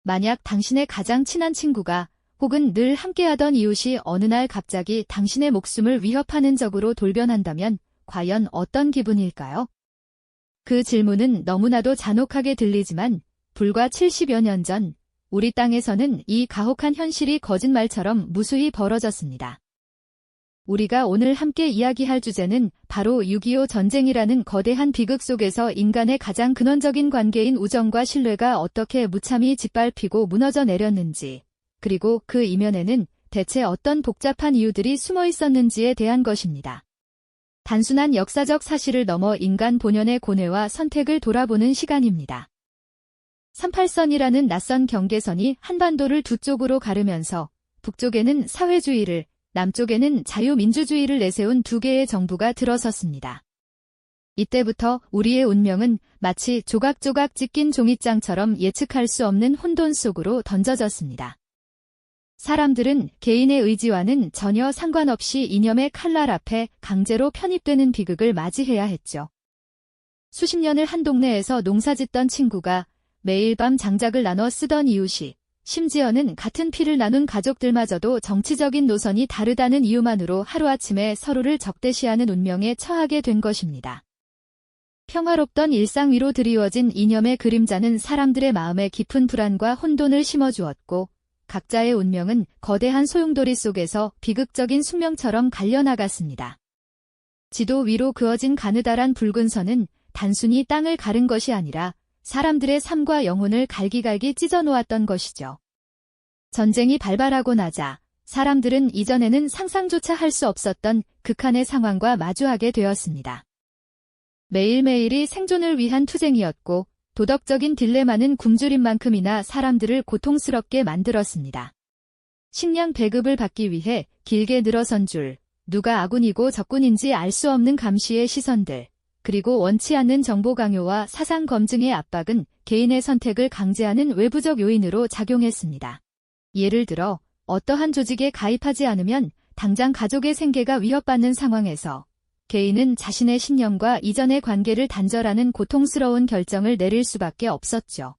만약 당신의 가장 친한 친구가 혹은 늘 함께하던 이웃이 어느 날 갑자기 당신의 목숨을 위협하는 적으로 돌변한다면 과연 어떤 기분일까요? 그 질문은 너무나도 잔혹하게 들리지만 불과 70여 년 전 우리 땅에서는 이 가혹한 현실이 거짓말처럼 무수히 벌어졌습니다. 우리가 오늘 함께 이야기할 주제는 바로 6.25 전쟁이라는 거대한 비극 속에서 인간의 가장 근원적인 관계인 우정과 신뢰가 어떻게 무참히 짓밟히고 무너져 내렸는지, 그리고 그 이면에는 대체 어떤 복잡한 이유들이 숨어 있었는지에 대한 것입니다. 단순한 역사적 사실을 넘어 인간 본연의 고뇌와 선택을 돌아보는 시간입니다. 38선이라는 낯선 경계선이 한반도를 두 쪽으로 가르면서 북쪽에는 사회주의를, 남쪽에는 자유민주주의를 내세운 두 개의 정부가 들어섰습니다. 이때부터 우리의 운명은 마치 조각조각 찢긴 종이장처럼 예측할 수 없는 혼돈 속으로 던져졌습니다. 사람들은 개인의 의지와는 전혀 상관없이 이념의 칼날 앞에 강제로 편입되는 비극을 맞이해야 했죠. 수십 년을 한 동네에서 농사짓던 친구가 매일 밤 장작을 나눠 쓰던 이웃이, 심지어는 같은 피를 나눈 가족들마저도 정치적인 노선이 다르다는 이유만으로 하루아침에 서로를 적대시하는 운명에 처하게 된 것입니다. 평화롭던 일상 위로 드리워진 이념의 그림자는 사람들의 마음에 깊은 불안과 혼돈을 심어주었고, 각자의 운명은 거대한 소용돌이 속에서 비극적인 숙명처럼 갈려나갔습니다. 지도 위로 그어진 가느다란 붉은 선은 단순히 땅을 가른 것이 아니라 사람들의 삶과 영혼을 갈기갈기 찢어놓았던 것이죠. 전쟁이 발발하고 나자 사람들은 이전에는 상상조차 할 수 없었던 극한의 상황과 마주하게 되었습니다. 매일매일이 생존을 위한 투쟁이었고 도덕적인 딜레마는 굶주린 만큼이나 사람들을 고통스럽게 만들었습니다. 식량 배급을 받기 위해 길게 늘어선 줄, 누가 아군이고 적군인지 알 수 없는 감시의 시선들, 그리고 원치 않는 정보 강요와 사상 검증의 압박은 개인의 선택을 강제하는 외부적 요인으로 작용했습니다. 예를 들어 어떠한 조직에 가입하지 않으면 당장 가족의 생계가 위협받는 상황에서 개인은 자신의 신념과 이전의 관계를 단절하는 고통스러운 결정을 내릴 수밖에 없었죠.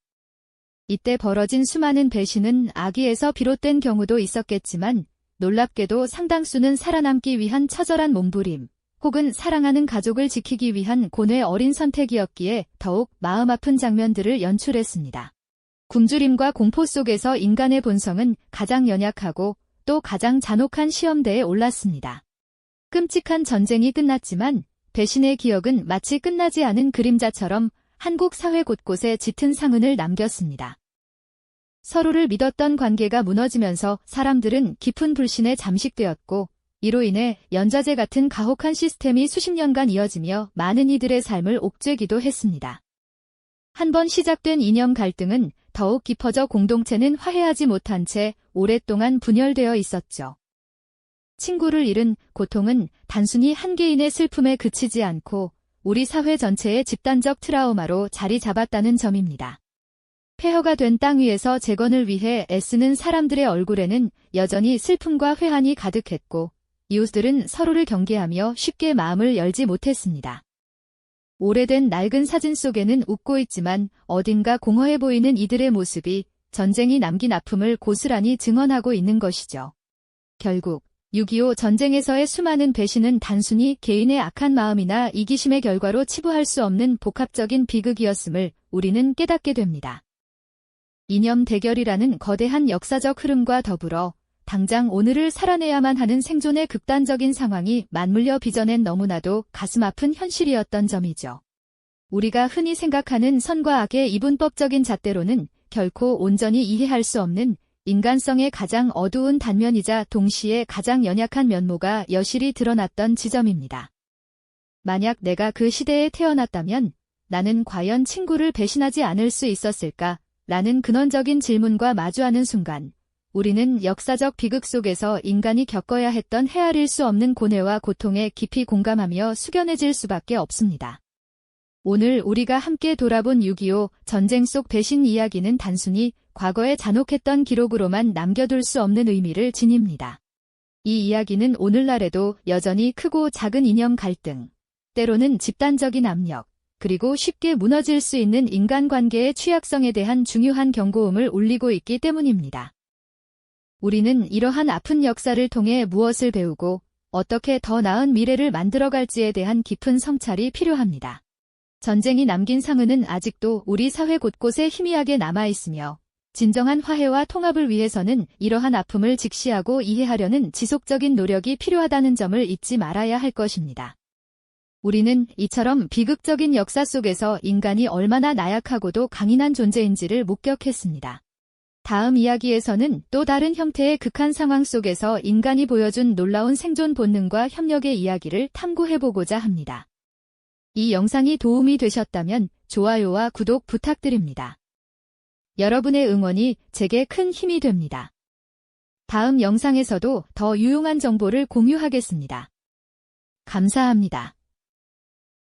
이때 벌어진 수많은 배신은 악의에서 비롯된 경우도 있었겠지만 놀랍게도 상당수는 살아남기 위한 처절한 몸부림, 혹은 사랑하는 가족을 지키기 위한 고뇌 어린 선택이었기에 더욱 마음 아픈 장면들을 연출했습니다. 굶주림과 공포 속에서 인간의 본성은 가장 연약하고 또 가장 잔혹한 시험대에 올랐습니다. 끔찍한 전쟁이 끝났지만 배신의 기억은 마치 끝나지 않은 그림자처럼 한국 사회 곳곳에 짙은 상흔을 남겼습니다. 서로를 믿었던 관계가 무너지면서 사람들은 깊은 불신에 잠식되었고 이로 인해 연좌제 같은 가혹한 시스템이 수십 년간 이어지며 많은 이들의 삶을 옥죄기도 했습니다. 한번 시작된 이념 갈등은 더욱 깊어져 공동체는 화해하지 못한 채 오랫동안 분열되어 있었죠. 친구를 잃은 고통은 단순히 한 개인의 슬픔에 그치지 않고 우리 사회 전체의 집단적 트라우마로 자리 잡았다는 점입니다. 폐허가 된 땅 위에서 재건을 위해 애쓰는 사람들의 얼굴에는 여전히 슬픔과 회한이 가득했고 이웃들은 서로를 경계하며 쉽게 마음을 열지 못했습니다. 오래된 낡은 사진 속에는 웃고 있지만 어딘가 공허해 보이는 이들의 모습이 전쟁이 남긴 아픔을 고스란히 증언하고 있는 것이죠. 결국 6.25 전쟁에서의 수많은 배신은 단순히 개인의 악한 마음이나 이기심의 결과로 치부할 수 없는 복합적인 비극이었음을 우리는 깨닫게 됩니다. 이념 대결이라는 거대한 역사적 흐름과 더불어 당장 오늘을 살아내야만 하는 생존의 극단적인 상황이 맞물려 빚어낸 너무나도 가슴 아픈 현실이었던 점이죠. 우리가 흔히 생각하는 선과 악의 이분법적인 잣대로는 결코 온전히 이해할 수 없는 인간성의 가장 어두운 단면이자 동시에 가장 연약한 면모가 여실히 드러났던 지점입니다. 만약 내가 그 시대에 태어났다면 나는 과연 친구를 배신하지 않을 수 있었을까? 라는 근원적인 질문과 마주하는 순간 우리는 역사적 비극 속에서 인간이 겪어야 했던 헤아릴 수 없는 고뇌와 고통에 깊이 공감하며 숙연해질 수밖에 없습니다. 오늘 우리가 함께 돌아본 6.25 전쟁 속 배신 이야기는 단순히 과거의 잔혹했던 기록으로만 남겨둘 수 없는 의미를 지닙니다. 이 이야기는 오늘날에도 여전히 크고 작은 이념 갈등, 때로는 집단적인 압력, 그리고 쉽게 무너질 수 있는 인간관계의 취약성에 대한 중요한 경고음을 울리고 있기 때문입니다. 우리는 이러한 아픈 역사를 통해 무엇을 배우고 어떻게 더 나은 미래를 만들어갈지에 대한 깊은 성찰이 필요합니다. 전쟁이 남긴 상흔은 아직도 우리 사회 곳곳에 희미하게 남아있으며 진정한 화해와 통합을 위해서는 이러한 아픔을 직시하고 이해하려는 지속적인 노력이 필요하다는 점을 잊지 말아야 할 것입니다. 우리는 이처럼 비극적인 역사 속에서 인간이 얼마나 나약하고도 강인한 존재인지를 목격했습니다. 다음 이야기에서는 또 다른 형태의 극한 상황 속에서 인간이 보여준 놀라운 생존 본능과 협력의 이야기를 탐구해보고자 합니다. 이 영상이 도움이 되셨다면 좋아요와 구독 부탁드립니다. 여러분의 응원이 제게 큰 힘이 됩니다. 다음 영상에서도 더 유용한 정보를 공유하겠습니다. 감사합니다.